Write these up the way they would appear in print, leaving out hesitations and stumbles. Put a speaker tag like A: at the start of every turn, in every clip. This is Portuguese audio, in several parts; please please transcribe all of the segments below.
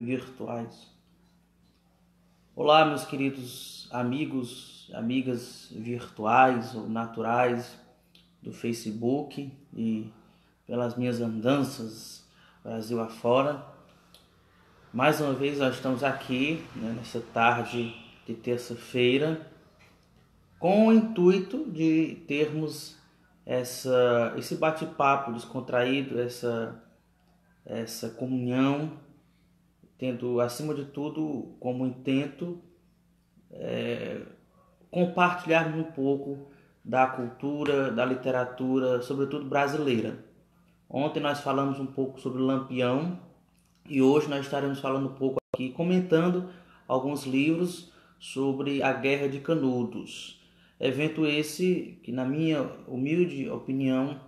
A: virtuais. Olá, meus queridos amigos, amigas virtuais ou naturais do Facebook e pelas minhas andanças Brasil afora. Mais uma vez nós estamos aqui, nessa tarde de terça-feira, com o intuito de termos esse bate-papo descontraído, essa comunhão, tendo acima de tudo como intento compartilhar um pouco da cultura, da literatura, sobretudo brasileira. Ontem nós falamos um pouco sobre Lampião e hoje nós estaremos falando um pouco aqui, comentando alguns livros sobre a Guerra de Canudos. Evento esse que, na minha humilde opinião,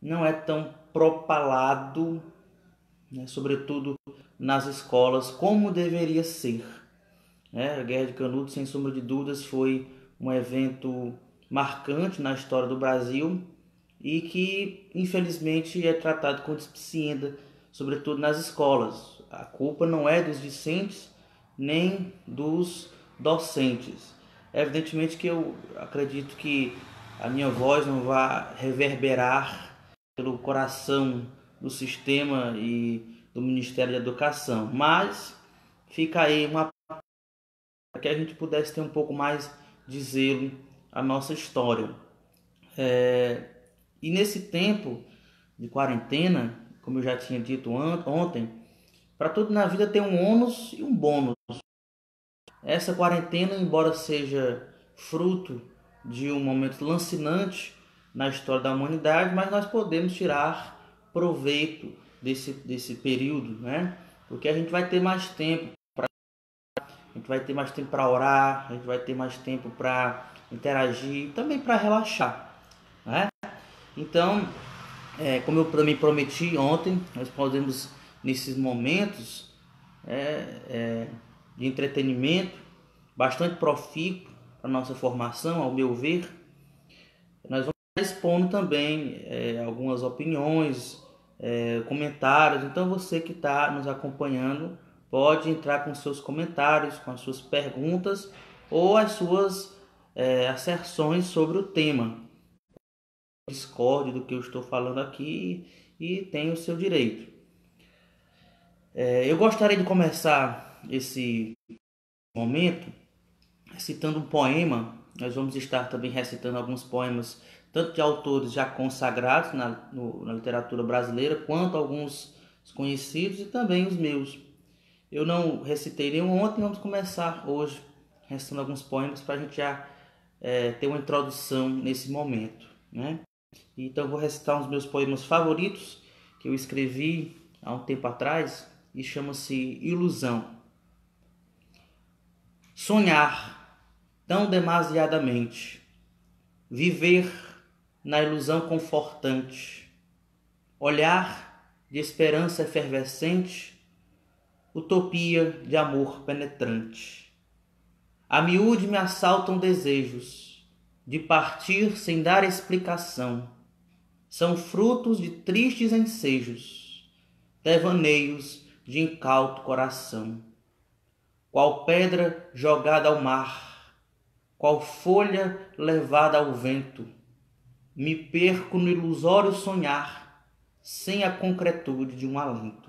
A: não é tão propalado, sobretudo nas escolas, como deveria ser. A Guerra de Canudos, sem sombra de dúvidas, foi um evento marcante na história do Brasil e que, infelizmente, é tratado com displicência, sobretudo nas escolas. A culpa não é dos discentes nem dos docentes. Evidentemente que eu acredito que a minha voz não vai reverberar pelo coração do sistema e do Ministério da Educação, mas fica aí para que a gente pudesse ter um pouco mais de zelo à nossa história. E nesse tempo de quarentena, como eu já tinha dito ontem, para tudo na vida tem um ônus e um bônus. Essa quarentena, embora seja fruto de um momento lancinante na história da humanidade, mas nós podemos tirar proveito desse período, Porque a gente vai ter mais tempo para orar, a gente vai ter mais tempo para interagir, também para relaxar, Então, como eu também prometi ontem, nós podemos, nesses momentos de entretenimento, bastante profícuo para a nossa formação, ao meu ver, nós vamos expondo também algumas opiniões, comentários. Então você que está nos acompanhando pode entrar com seus comentários, com as suas perguntas ou as suas asserções sobre o tema. Discorde do que eu estou falando aqui e tem o seu direito. Eu gostaria de começar esse momento citando um poema. Nós vamos estar também recitando alguns poemas, tanto de autores já consagrados na literatura brasileira, quanto alguns desconhecidos e também os meus. Eu não recitei nenhum ontem, vamos começar hoje recitando alguns poemas para a gente já ter uma introdução nesse momento, Então eu vou recitar uns meus poemas favoritos que eu escrevi há um tempo atrás e chama-se Ilusão. Sonhar tão demasiadamente, viver na ilusão confortante, olhar de esperança efervescente, utopia de amor penetrante. A miúde me assaltam desejos de partir sem dar explicação. São frutos de tristes ensejos, devaneios de incauto coração. Qual pedra jogada ao mar, qual folha levada ao vento, me perco no ilusório sonhar, sem a concretude de um alento.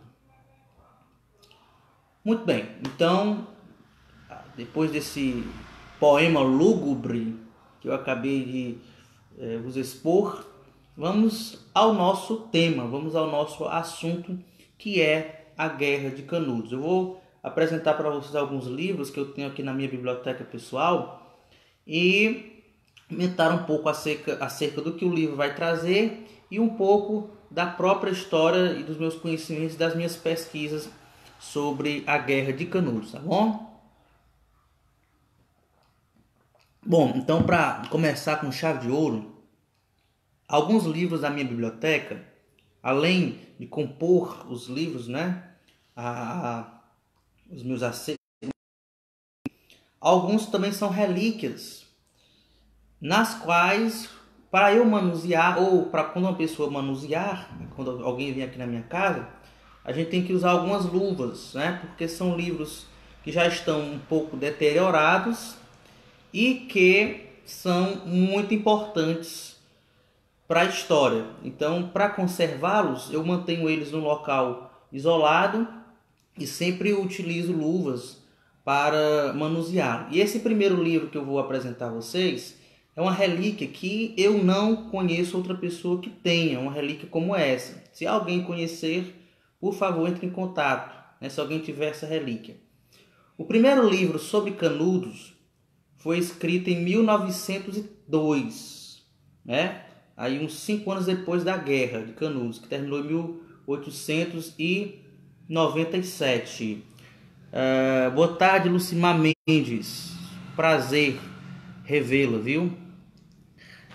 A: Muito bem, então, depois desse poema lúgubre que eu acabei de vos expor, vamos ao nosso tema, vamos ao nosso assunto, que é a Guerra de Canudos. Eu vou apresentar para vocês alguns livros que eu tenho aqui na minha biblioteca pessoal e comentar um pouco acerca do que o livro vai trazer e um pouco da própria história e dos meus conhecimentos, das minhas pesquisas sobre a Guerra de Canudos, tá bom? Bom, então, para começar com chave de ouro, alguns livros da minha biblioteca, além de compor os livros, os meus acervos, alguns também são relíquias, nas quais, para eu manusear, ou para quando uma pessoa manusear, quando alguém vem aqui na minha casa, a gente tem que usar algumas luvas, né? Porque são livros que já estão um pouco deteriorados e que são muito importantes para a história. Então, para conservá-los, eu mantenho eles num local isolado e sempre utilizo luvas para manusear. E esse primeiro livro que eu vou apresentar a vocês é uma relíquia que eu não conheço outra pessoa que tenha uma relíquia como essa. Se alguém conhecer, por favor, entre em contato, né, se alguém tiver essa relíquia. O primeiro livro sobre Canudos foi escrito em 1902, né? Aí uns 5 anos depois da Guerra de Canudos, que terminou em 1897. Boa tarde, Lucimar Mendes. Prazer revê-la, viu?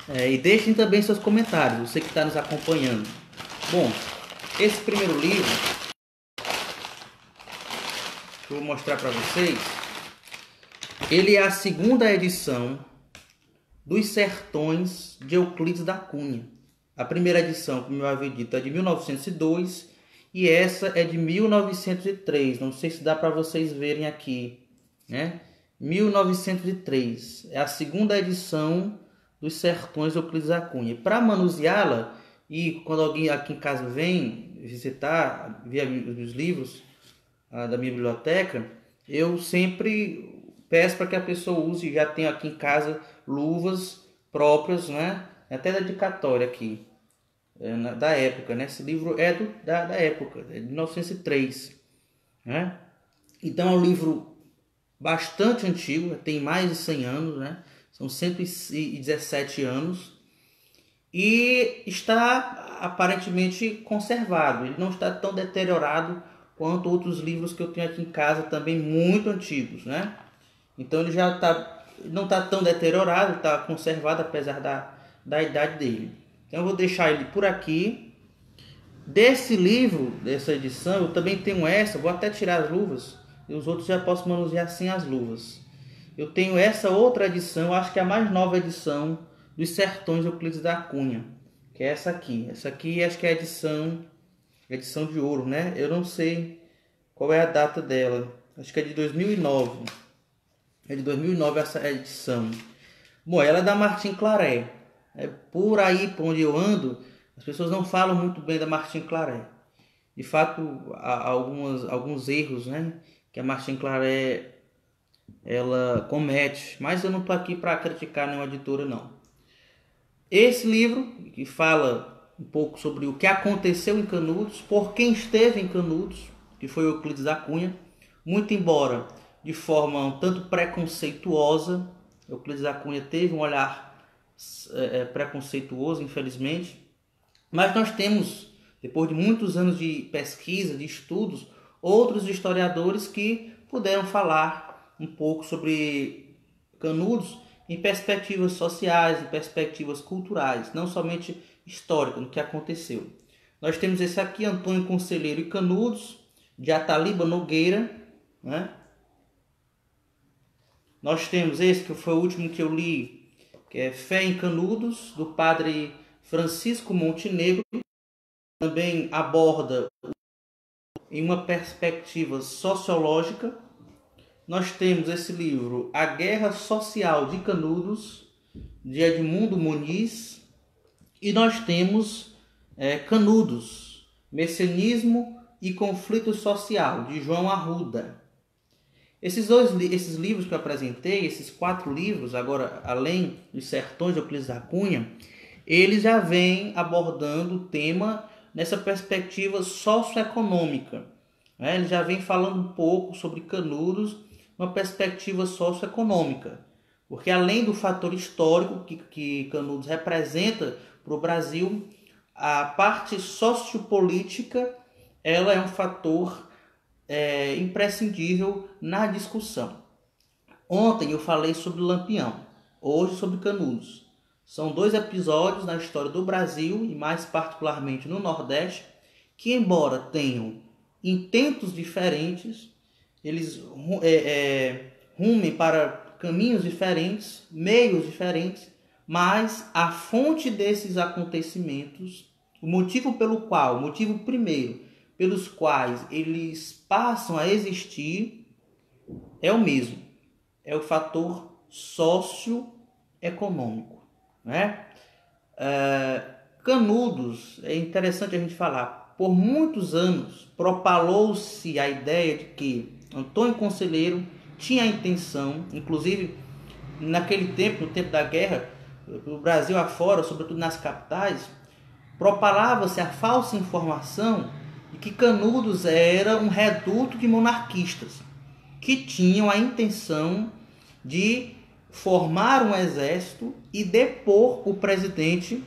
A: E deixem também seus comentários, você que está nos acompanhando. Bom, esse primeiro livro que eu vou mostrar para vocês, ele é a segunda edição dos Sertões de Euclides da Cunha. A primeira edição, como eu havia dito, é de 1902 e essa é de 1903. Não sei se dá para vocês verem aqui, né? 1903 é a segunda edição dos Sertões de Euclides da Cunha. Para manuseá-la, e quando alguém aqui em casa vem visitar, ver os livros da minha biblioteca, eu sempre peço para que a pessoa use, já tenho aqui em casa luvas próprias, né? Até dedicatória aqui, da época, né? Esse livro é da época, é de 1903, né? Então é um livro bastante antigo, tem mais de 100 anos, né? São 117 anos e está aparentemente conservado. Ele não está tão deteriorado quanto outros livros que eu tenho aqui em casa, também muito antigos, né? Então ele já não está tão deteriorado, está conservado apesar da idade dele. Então eu vou deixar ele por aqui. Desse livro, dessa edição, eu também tenho essa, vou até tirar as luvas, e os outros já posso manusear sem as luvas. Eu tenho essa outra edição, acho que é a mais nova edição dos Sertões de Euclides da Cunha, que é essa aqui. Essa aqui acho que é a edição de ouro, né? Eu não sei qual é a data dela, acho que é de 2009. É de 2009 essa edição. Bom, ela é da Martin Claret. Por aí, por onde eu ando, as pessoas não falam muito bem da Martin Claret. De fato, há alguns erros, né, que a Martin Claret ela comete. Mas eu não estou aqui para criticar nenhuma editora, não. Esse livro, que fala um pouco sobre o que aconteceu em Canudos, por quem esteve em Canudos, que foi Euclides da Cunha, muito embora de forma um tanto preconceituosa. Euclides da Cunha teve um olhar preconceituoso, infelizmente. Mas nós temos, depois de muitos anos de pesquisa, de estudos, outros historiadores que puderam falar um pouco sobre Canudos em perspectivas sociais, em perspectivas culturais, não somente históricas, do que aconteceu. Nós temos esse aqui, Antônio Conselheiro e Canudos, de Ataliba Nogueira, né? Nós temos esse, que foi o último que eu li, que é Fé em Canudos, do padre Francisco Montenegro. Também aborda em uma perspectiva sociológica. Nós temos esse livro, A Guerra Social de Canudos, de Edmundo Muniz. E nós temos Canudos, Messianismo e Conflito Social, de João Arruda. Esses livros que eu apresentei, esses 4 livros, agora além dos Sertões de Euclides da Cunha, eles já vêm abordando o tema nessa perspectiva socioeconômica, né? Ele já vem falando um pouco sobre Canudos numa perspectiva socioeconômica, porque além do fator histórico que Canudos representa para o Brasil, a parte sociopolítica ela é um fator imprescindível na discussão. Ontem eu falei sobre Lampião, hoje sobre Canudos. São 2 episódios na história do Brasil e mais particularmente no Nordeste que, embora tenham intentos diferentes, eles rumem para caminhos diferentes, meios diferentes, mas a fonte desses acontecimentos, o motivo primeiro pelos quais eles passam a existir é o mesmo. É o fator socioeconômico, né? Canudos, é interessante a gente falar, por muitos anos propalou-se a ideia de que Antônio Conselheiro tinha a intenção, inclusive naquele tempo, no tempo da guerra, no Brasil afora, sobretudo nas capitais, propalava-se a falsa informação de que Canudos era um reduto de monarquistas que tinham a intenção de formar um exército e depor o presidente